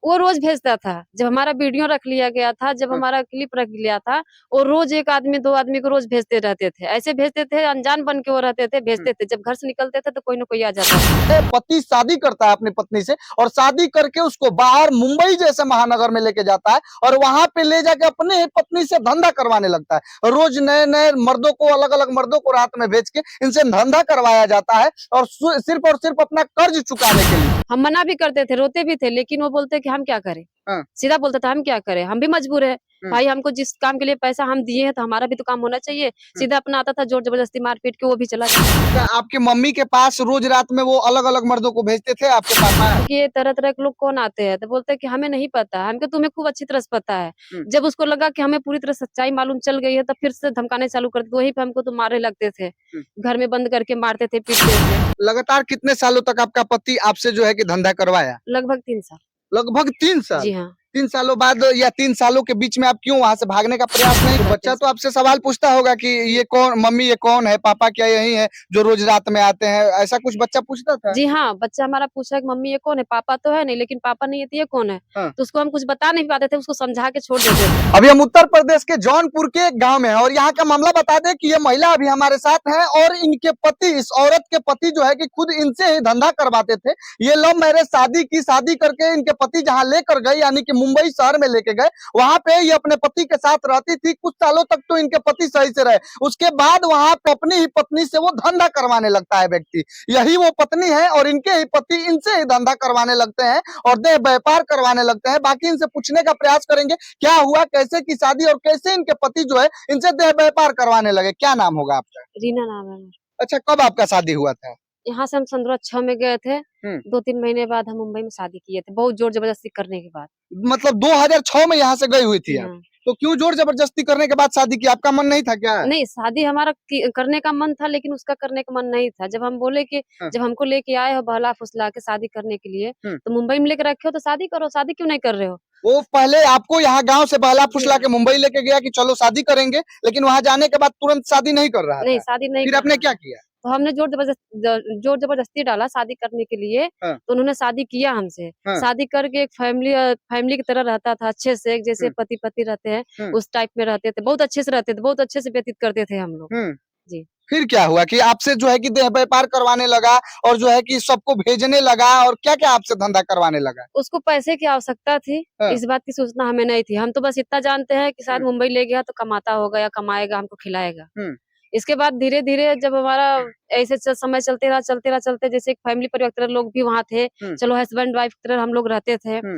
वो रोज भेजता था। जब हमारा वीडियो रख लिया गया था, जब हाँ। हमारा क्लिप रख लिया था, वो रोज एक आदमी 2 आदमी को रोज भेजते रहते थे। ऐसे भेजते थे, अनजान बन के वो रहते थे, भेजते थे। जब घर से निकलते थे तो कोई ना कोई आ जाता था। पति शादी करता है अपनी पत्नी से और शादी करके उसको बाहर मुंबई जैसे महानगर में लेके जाता है और वहां पे ले जाके अपने ही पत्नी से धंधा करवाने लगता है। रोज नए नए मर्दों को, अलग अलग मर्दों को रात में भेज के इनसे धंधा करवाया जाता है और सिर्फ अपना कर्ज चुकाने के लिए। हम मना भी करते थे, रोते भी थे, लेकिन वो बोलते कि हम क्या करें? हाँ। सीधा बोलता था हम क्या करें? हम भी मजबूर है। हम्म, भाई हमको जिस काम के लिए पैसा हम दिए हैं तो हमारा भी तो काम होना चाहिए। हम्म। सीधा अपना आता था, जोर जबरदस्ती मार पीट के वो भी चला जाता। क्या आपकी मम्मी के पास रोज रात में वो अलग अलग मर्दों को भेजते थे आपके पापा? कि ये तरह-तरह के लोग कौन आते हैं? तो बोलते हैं कि हमें नहीं पता, हमको तुम्हें खूब अच्छी तरह से पता है। हम्म, जब उसको लगा कि हमें पूरी तरह सच्चाई मालूम चल गई है, तब फिर से धमकाने चालू कर दिए। वहीं पे हमको तो मारने लगते थे। हम्म। घर में बंद करके मारते थे, पीटते थे। लगातार कितने सालों तक आपका पति आपसे जो है कि धंधा करवाया? लगभग 3 साल। लगभग 3 साल। जी हाँ। 3 सालों बाद या 3 सालों के बीच में आप क्यों वहां से भागने का प्रयास नहीं? पूरा 3 बच्चा तो साल। आपसे सवाल पूछता होगा कि ये कौन, मम्मी ये कौन है, पापा क्या यही है जो रोज रात में आते हैं, ऐसा कुछ बच्चा पूछता था? जी हाँ, बच्चा हमारा पूछा कि मम्मी ये कौन है? पापा तो है नहीं, लेकिन पापा नहीं है तो ये कौन है? हाँ। तो उसको हम कुछ बता नहीं पाते थे, उसको समझा के छोड़ देते थे। अभी हम उत्तर प्रदेश के जौनपुर के एक गांव में हैं और यहाँ का मामला बता दें कि ये महिला अभी हमारे साथ है और इनके पति, इस औरत के पति जो है कि खुद इनसे ही धंधा करवाते थे। ये लव मैरिज शादी की, शादी करके इनके पति जहाँ लेकर गए यानी कि मुंबई शहर में लेके गए, वहां पे ये अपने पति के साथ रहती थी। कुछ सालों तक तो इनके पति सही से रहे, उसके बाद वहां पे अपनी ही पत्नी से वो धंधा करवाने लगता है व्यक्ति। यही वो पत्नी है और इनके ही पति इनसे ही धंधा करवाने लगते हैं और देह व्यापार करवाने लगते हैं। बाकी इनसे पूछने का प्रयास करेंगे क्या हुआ, कैसे की शादी और कैसे इनके पति जो है इनसे देह व्यापार करवाने लगे। क्या नाम होगा आपका? रीना नाम है मेरा। अच्छा, कब आपका शादी हुआ था? यहाँ से हम सन 2006 में गए थे। हम्म। 2-3 महीने बाद हम मुंबई में शादी किए थे, बहुत जोर जबरदस्ती करने के बाद। मतलब 2006 में यहाँ से गई हुई थी जी आप? हाँ। तो क्यों जोर जबरदस्ती करने के बाद शादी की? आपका मन नहीं था क्या? नहीं, शादी हमारा करने का मन था, लेकिन उसका करने का मन नहीं था। जब हम बोले कि हाँ। जब हमको लेके आए हो बहला-फुसला के शादी करने के लिए, हम्म। तो मुंबई में लेके रखे हो तो शादी करो, शादी क्यों नहीं कर रहे हो? वो पहले आपको यहाँ गांव से बहला जी फुसला हाँ। के मुंबई लेके गया कि चलो शादी करेंगे, लेकिन वहां जाने के बाद तुरंत शादी नहीं कर रहा नहीं, था। शादी नहीं फिर कर आपने रहा क्या था। किया? तो हमने जोर जबरदस्ती डाला शादी करने के लिए, हाँ। तो उन्होंने शादी किया हमसे। हाँ। शादी करके एक फैमिली की तरह रहता था अच्छे से, एक जैसे हम्म, पति-पत्नी रहते हैं, हम्म, उस टाइप में रहते थे। बहुत अच्छे से रहते थे, बहुत अच्छे से व्यतीत करते थे हम लोग। हम्म। जी। फिर क्या हुआ कि आपसे जो है कि देह व्यापार करवाने लगा और जो है कि सबको भेजने लगा और क्या क्या आपसे धंधा करवाने लगा? उसको पैसे की आवश्यकता थी, हाँ। इस बात की सूचना हमें नहीं थी। हम तो बस इतना जानते हैं कि शायद हम्म, मुंबई ले गया तो कमाता होगा या कमाएगा, हमको खिलाएगा। हम्म, इसके बाद धीरे-धीरे जब हमारा ऐसे समय चलते जैसे एक फैमिली परिवार की तरह लोग भी वहाँ थे। हम्म, चलो हस्बैंड वाइफ की तरह हम लोग रहते थे। हम्म,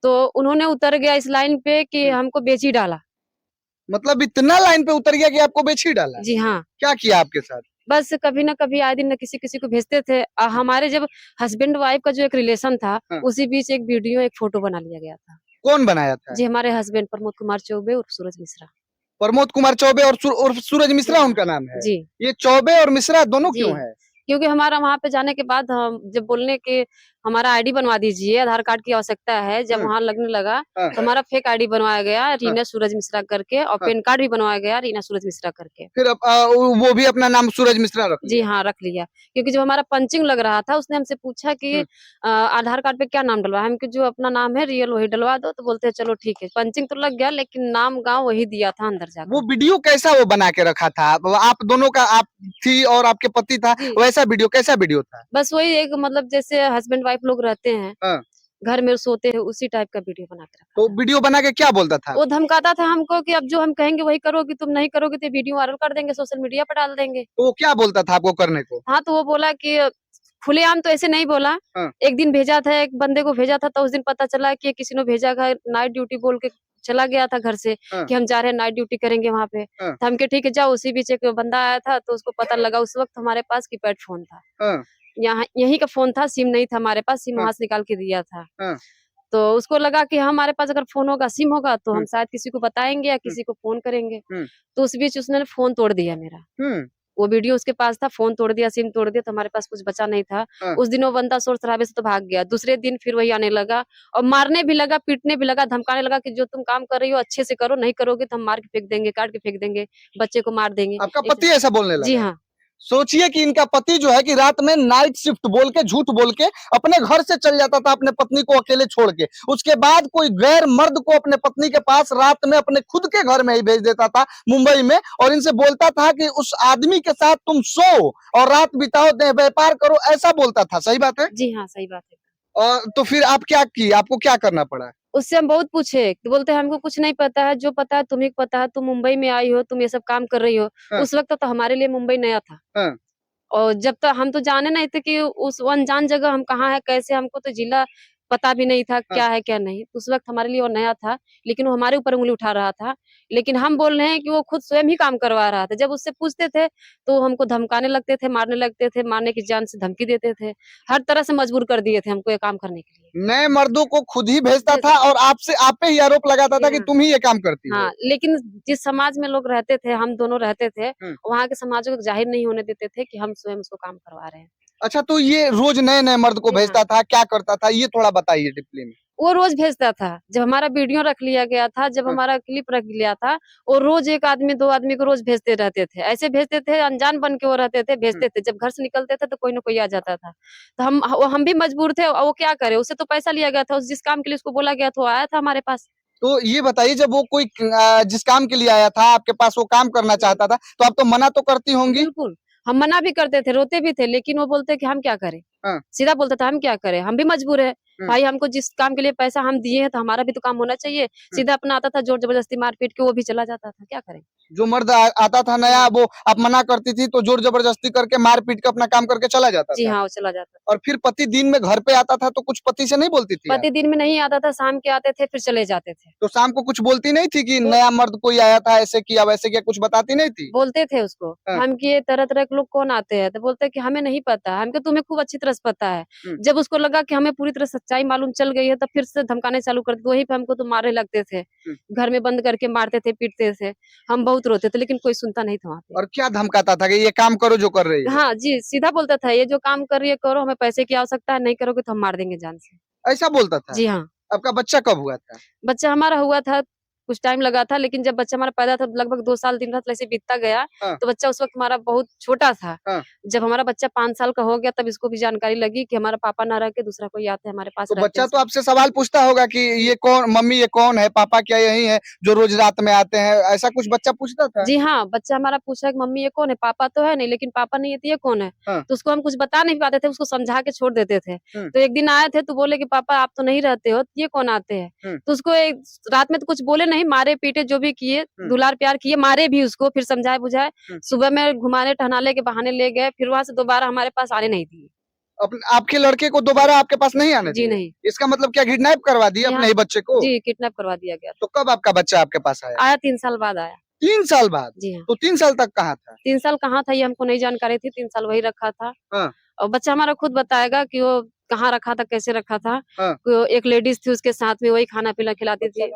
तो उन्होंने उतर गया इस लाइन पे कि हम्म। हमको बेच ही डाला। मतलब इतना लाइन पे उतर गया कि आपको बेच ही डाला? जी हाँ, क्या किया आपके साथ? बस कभी न कभी आए दिन न किसी-किसी को भेजते थे। हमारे जब हस्बैंड वाइफ का जो एक रिलेशन था, हाँ। उसी बीच एक वीडियो, एक फ़ोटो बना लिया गया था। कौन बनाया था? जी, हमारे हस्बैंड प्रमोद कुमार चौबे उर्फ सूरज मिश्रा। प्रमोद कुमार चौबे और उर्फ सूरज जी मिश्रा हाँ। उनका नाम है? जी। ये चौबे और मिश्रा दोनों जी, क्यों है? क्योंकि हमारा वहाँ पे जाने के बाद हम जब बोलने के हमारा आईडी बनवा दीजिए, आधार कार्ड की आवश्यकता है, जब हाँ, वहाँ लगने लगा, हाँ, तो हमारा फेक आईडी बनवाया गया, हाँ, रीना सूरज मिश्रा करके, और हाँ। पैन कार्ड भी बनवाया गया, रीना सूरज मिश्रा करके। फिर वो भी अपना नाम सूरज मिश्रा रख जी लिया? हाँ, रख लिया। क्योंकि जब हमारा पंचिंग लग रहा था, उसने हमसे पूछा कि हम्म। आधार कार्ड पे क्या नाम डलवाएँ? हम कहा जो अपना नाम है रियल वही डलवा दो, तो बोलते हैं चलो ठीक है। पंचिंग तो लग गया, लेकिन नाम गाँव वही दिया था अंदर वो जाकर। वीडियो कैसा वो बना के रखा था? आप दोनों का, आप थी और आपके पति था, जी, वैसा वीडियो कैसा वीडियो था? बस वही एक मतलब जैसे हस्बैंड वाइफ लोग रहते हैं, हाँ। घर में सोते हैं, उसी टाइप का वीडियो बना के रखा तो था। वीडियो बना के क्या बोलता था? वो धमकाता था हमको कि अब जो हम कहेंगे वही करोगी, तुम नहीं करोगी तो वीडियो वायरल कर देंगे, सोशल मीडिया पर डाल देंगे। तो वो क्या बोलता था आपको करने को? हाँ, तो वो बोला कि खुलेआम तो ऐसे नहीं बोला। हाँ, एक दिन भेजा था, एक बंदे को भेजा था, तो उस दिन पता चला कि किसी ने भेजा था, नाइट ड्यूटी बोल के चला गया था घर से हाँ, कि हम जा रहे हैं नाइट ड्यूटी करेंगे वहाँ पे। हाँ, तो हम कहे ठीक है जाओ, उसी बीच एक बंदा आया था तो उसको पता लगा, उस वक़्त हमारे पास कीपैड फ़ोन था। हाँ, यहाँ यहीं का फ़ोन था, सिम नहीं था हमारे पास, सिम हाँ, वहाँ से निकाल के दिया था। हाँ, तो उसको लगा कि हमारे पास अगर फ़ोन होगा, सिम होगा तो हम हुँ, शायद किसी को बताएँगे या हुँ, किसी को फ़ोन करेंगे। हुँ, तो उस बीच उसने फ़ोन तोड़ दिया मेरा। हुँ, वो वीडियो उसके पास था, फ़ोन तोड़ दिया, सिम तोड़ दिया, तो हमारे पास कुछ बचा नहीं था। हाँ। उस दिन वो बंदा शोर-शराबे से तो भाग गया। दूसरे दिन फिर वही आने लगा और मारने भी लगा, पीटने भी लगा, धमकाने लगा कि जो तुम काम कर रही हो अच्छे से करो, नहीं करोगे तो हम मार के फेंक देंगे, काट के फेंक देंगे, बच्चे को मार देंगे। आपका ऐसे पति ऐसा बोलने जी लगा? हाँ। सोचिए कि इनका पति जो है कि रात में नाइट शिफ्ट बोल के, झूठ बोल के अपने घर से चल जाता था अपने पत्नी को अकेले छोड़ के। उसके बाद कोई गैर मर्द को अपने पत्नी के पास रात में अपने खुद के घर में ही भेज देता था मुंबई में, और इनसे बोलता था कि उस आदमी के साथ तुम सो और रात बिताओ, व्यापार करो, ऐसा बोलता था। सही बात है? जी हाँ, सही बात है। और तो फिर आप क्या की, आपको क्या करना पड़ा? उससे हम बहुत पूछे, तो बोलते हैं हमको कुछ नहीं पता है, जो पता है तुम्हीं को पता है, तुम मुंबई में आई हो, तुम ये सब काम कर रही हो। हाँ। उस वक़्त तो हमारे लिए मुंबई नया था। हाँ। और जब तक हम तो जाने नहीं थे कि उस अनजान जगह हम कहाँ हैं, कैसे, हमको तो जिला पता भी नहीं था, क्या है, क्या नहीं। उस वक़्त हमारे लिए वो नया था, लेकिन वो हमारे ऊपर उँगली उठा रहा था। लेकिन हम बोल रहे हैं कि वो खुद स्वयं ही काम करवा रहा था। जब उससे पूछते थे, तो हमको धमकाने लगते थे, मारने लगते थे, मारने की जान से धमकी देते थे। हर तरह से मजबूर कर दिए थे हमको ये काम करने के लिए। नए मर्दों को खुद ही भेजता था और आपसे, आप पे ही आरोप लगाता था कि हाँ। तुम ही ये काम करती हो। हाँ, लेकिन जिस समाज में लोग रहते थे, हम दोनों रहते थे, वहाँ के समाजों को ज़ाहिर नहीं होने देते थे कि हम स्वयं उसको काम करवा रहे हैं। अच्छा, तो ये रोज नए-नए मर्द को जी हाँ। भेजता था, क्या करता था? ये थोड़ा बताइए डीपली में। वो रोज़ भेजता था। जब हमारा वीडियो रख लिया गया था, जब हाँ। हमारा क्लिप रख लिया था, वो रोज़ 1 आदमी 2 आदमी को रोज़ भेजते रहते थे। ऐसे भेजते थे, अनजान बन के वो रहते थे, भेजते थे। जब घर से निकलते थे तो कोई न कोई आ जाता था। तो हम भी मजबूर थे, और वो क्या करे? उससे तो पैसा लिया गया था, उस जिस काम के लिए उसको बोला गया था, वो आया था हमारे पास। तो ये बताइए, जब वो कोई जिस काम के लिए आया था, आपके पास वो काम करना चाहता था, तो आप तो मना तो करती होंगी? बिल्कुल, हम मना भी करते थे, रोते भी थे, लेकिन वो बोलते कि हम क्या करें? हाँ। सीधा बोलता था हम क्या करें? हम भी मजबूर हैं। हुँ। भाई हमको जिस काम के लिए पैसा हम दिए हैं, तो हमारा भी तो काम होना चाहिए। सीधा अपना आता था, ज़ोर ज़बरदस्ती मार-पीट के वो भी चला जाता था, क्या करें? जो मर्द आता था नया, वो आप मना करती थी तो जोर जबरदस्ती करके मार पीट के अपना काम करके चला जाता जी था। हाँ, वो चला जाता था। और फिर पति दिन में घर पे आता था तो कुछ पति से नहीं बोलती थी आप? पति दिन में नहीं आता था, शाम के आते थे, फिर चले जाते थे। तो शाम को कुछ बोलती नहीं थी कि बोल नया मर्द कोई आया था, ऐसे किया वैसे किया, कुछ बताती नहीं थी? बोलते थे उसको, हाँ। हम कि ये तरह-तरह के लोग कौन आते हैं? तो बोलते हैं कि हमें नहीं पता, हम कहा तुम्हें खूब अच्छी तरह से पता है। हुँ। जब उसको लगा कि हमें पूरी तरह सच्चाई मालूम चल गई है, तो फिर से धमकाने चालू कर दिए, वहीं पे हमको तो मारने लगते थे। हुँ। घर में बंद करके मारते थे, पीटते थे। हम बहुत रोते थे, लेकिन कोई सुनता नहीं था वहाँ पे। और क्या धमकाता था कि ये काम करो जो कर रही हो? हाँ जी, सीधा बोलता था, "ये जो काम कर रही है करो, हमें पैसे की आवश्यकता है, नहीं करोगे तो हम मार देंगे जान से।" ऐसा बोलता था? जी हाँ। आपका बच्चा कब हुआ था? बच्चा हमारा हुआ था, कुछ टाइम लगा था, लेकिन जब बच्चा हमारा पैदा था, लगभग 2 साल दिन-रात ऐसे बीतता गया, हाँ। तो बच्चा उस वक़्त हमारा बहुत छोटा था। हाँ। जब हमारा बच्चा 5 साल का हो गया, तब इसको भी जानकारी लगी कि हमारा पापा ना रह के दूसरा कोई आता है, हमारे पास तो रहते बच्चा हैं तो सब। आपसे सवाल पूछता होगा कि ये कौन, मम्मी ये कौन है, पापा क्या यही है जो रोज रात में आते हैं, ऐसा कुछ बच्चा पूछता था? जी हाँ, बच्चा हमारा पूछा कि मम्मी ये कौन है? पापा तो है नहीं, लेकिन पापा नहीं है तो ये कौन है? हाँ। तो उसको हम कुछ बता नहीं पाते थे, उसको समझा के छोड़ देते थे। हुँ। तो एक दिन आए थे तो बोले कि पापा आप तो नहीं रहते हो, तो ये कौन आते हैं? हुँ। तो उसको एक रात में तो कुछ बोले नहीं, मारे-पीटे जो भी किए, हुँ। दुलार-प्यार किए, मारे भी उसको, फिर समझाए-बुझाए, हुँ। सुबह में घुमाने-टहलाने के बहाने ले गए, फिर वहाँ से दोबारा हमारे पास आने नहीं दिए। आपके लड़के को दोबारा आपके पास नहीं आने जी दिए? नहीं। इसका मतलब क्या किडनैप करवा दिए जी अपने हाँ। ही बच्चे को? जी, किडनैप करवा दिया गया तो कब आपका बच्चा आपके पास आया? था। आया 3 साल बाद आया। 3 साल बाद? जी हाँ। तो 3 साल तक कहाँ था? 3 साल कहाँ था ये हमको नहीं जानकारी थी, 3 साल वहीं रखा था। हाँ। और बच्चा हमारा खुद बताएगा कि वो कहाँ रखा था, कैसे रखा था। हाँ। को एक लेडीज़ थी उसके साथ में, वही खाना-पीना खिलाती थी।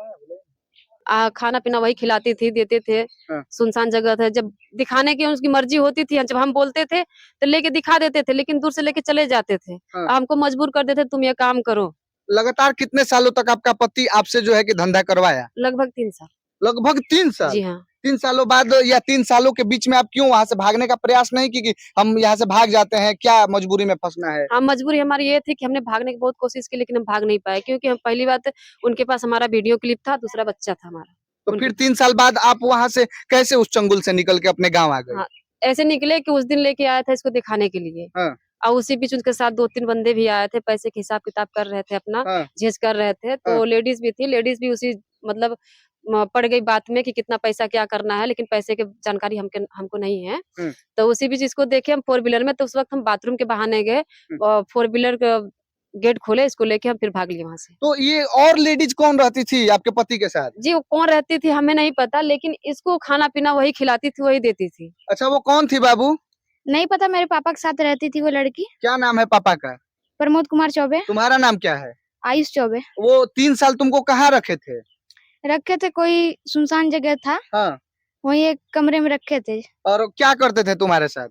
खाना-पीना वही खिलाती थी, देते थे। हाँ। सुनसान जगह था, जब दिखाने की उसकी मर्ज़ी होती थी, जब हम बोलते थे, तो लेके दिखा देते थे, लेकिन दूर से लेके चले जाते थे। हाँ। हमको मजबूर कर देते, तुम ये काम करो। लगातार कितने सालों तक आपका पति आपसे जो है कि धंधा करवाया? लगभग 3 साल। लगभग 3 साल? जी हाँ। 3 सालों बाद या 3 सालों के बीच में आप क्यों वहाँ से भागने का प्रयास नहीं की कि हम यहाँ से भाग जाते हैं, क्या मजबूरी में फँसना है? हाँ, मजबूरी हमारी ये थी कि हमने भागने की बहुत कोशिश की, लेकिन हम भाग नहीं पाए, क्योंकि हम पहली बात उनके पास हमारा वीडियो क्लिप था, दूसरा बच्चा था हमारा। तो उनके फिर 3 साल बाद आप वहाँ से कैसे उस चंगुल से निकल के अपने गाँव आ गए? हाँ, ऐसे निकले कि उस दिन लेके आया था इसको दिखाने के लिए। हाँ। और उसी बीच उनके साथ 2-3 बंदे भी आए थे, पैसे के हिसाब-किताब कर रहे थे अपना, हाँ। झेझ कर रहे थे। हाँ। तो लेडीज़ भी थी, लेडीज़ भी उसी मतलब पड़ गई बात में कि कितना पैसा क्या करना है, लेकिन पैसे की जानकारी हमको नहीं है। हुँ। तो उसी बीच इसको देखे हम 4 व्हीलर में, तो उस वक़्त हम बाथरूम के बहाने गए, हुँ। 4 व्हीलर का गेट खोले, इसको लेके हम फिर भाग लिए वहाँ से। तो ये और लेडीज़ कौन रहती थी आपके पति के साथ? जी, वो कौन रहती थी हमें नहीं पता, लेकिन इसको खाना-पीना वही खिलाती थी, वही देती थी। अच्छा, वो कौन थी बाबू? नहीं पता, मेरे पापा के साथ रहती थी वो लड़की। क्या नाम है पापा का? प्रमोद कुमार चौबे, तुम्हारा नाम क्या है? आयुष चौबे। वो 3 साल तुमको कहाँ रखे थे? रखे थे, कोई सुनसान जगह था, हाँ। वहीं एक कमरे में रखे थे। और क्या करते थे तुम्हारे साथ?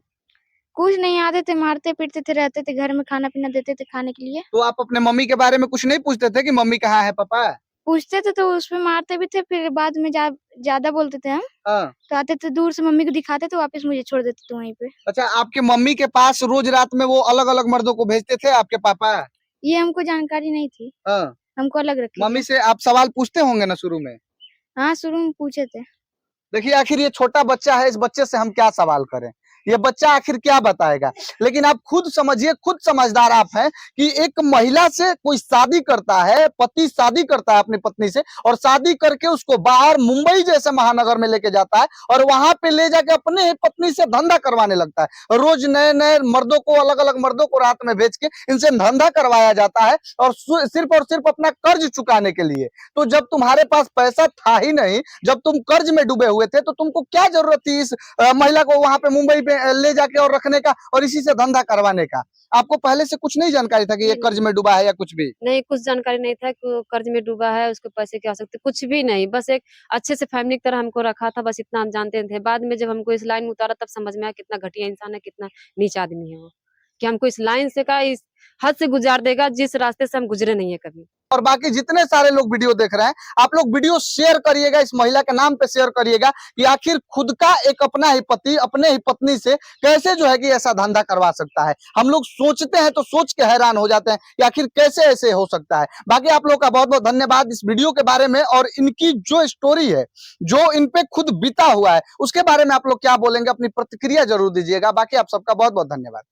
कुछ नहीं, आते थे, मारते-पीटते थे, रहते थे घर में, खाना-पीना देते थे खाने के लिए। तो आप अपने मम्मी के बारे में कुछ नहीं पूछते थे कि मम्मी कहाँ है पापा? पूछते थे तो उसपे मारते भी थे, फिर बाद में ज्यादा बोलते थे हम, हाँ। तो आते थे दूर से मम्मी को दिखाते तो वापस मुझे छोड़ देते थे वहीं पे। अच्छा, आपके मम्मी के पास रोज रात में वो अलग अलग मर्दों को भेजते थे आपके पापा? ये हमको जानकारी नहीं थी, हाँ। हमको अलग रखे मम्मी थे। से आप सवाल पूछते होंगे ना शुरू में? हाँ, शुरू में पूछे थे। देखिए, आखिर ये छोटा बच्चा है, इस बच्चे से हम क्या सवाल करें? ये बच्चा आखिर क्या बताएगा? लेकिन आप खुद समझिए, खुद समझदार आप हैं कि एक महिला से कोई शादी करता है, पति शादी करता है अपनी पत्नी से, और शादी करके उसको बाहर मुंबई जैसे महानगर में लेके जाता है और वहां पे ले जाके अपने ही पत्नी से धंधा करवाने लगता है। रोज नए नए मर्दों को, अलग अलग मर्दों को रात में भेज के इनसे धंधा करवाया जाता है, और सिर्फ अपना कर्ज चुकाने के लिए। तो जब तुम्हारे पास पैसा था ही नहीं, जब तुम कर्ज में डूबे हुए थे, तो तुमको क्या जरूरत थी इस महिला को वहां पे मुंबई पे ले जाके और रखने का और इसी से धंधा करवाने का? आपको पहले से कुछ नहीं जानकारी था कि ये कर्ज में डूबा है या कुछ भी? नहीं, कुछ जानकारी नहीं था कि वो कर्ज में डूबा है, उसको पैसे की आवश्यकता, कुछ भी नहीं। बस एक अच्छे से फैमिली की तरह हमको रखा था, बस इतना हम जानते थे। बाद में जब हमको इस लाइन में उतारा तब समझ में आया कितना घटिया इंसान है, कितना नीच आदमी है वो, कि हमको इस लाइन से का इस हद से गुजार देगा जिस रास्ते से हम गुजरे नहीं है कभी। और बाकी जितने सारे लोग वीडियो देख रहे हैं, आप लोग वीडियो शेयर करिएगा, इस महिला के नाम पे शेयर करिएगा कि आखिर खुद का एक अपना ही पति अपने ही पत्नी से कैसे जो है कि ऐसा धंधा करवा सकता है। हम लोग सोचते हैं तो सोच के हैरान हो जाते हैं कि आखिर कैसे ऐसे हो सकता है। बाकी आप लोग का बहुत बहुत धन्यवाद इस वीडियो के बारे में, और इनकी जो स्टोरी है, जो इन पे खुद बीता हुआ है, उसके बारे में आप लोग क्या बोलेंगे, अपनी प्रतिक्रिया जरूर दीजिएगा। बाकी आप सबका बहुत बहुत धन्यवाद।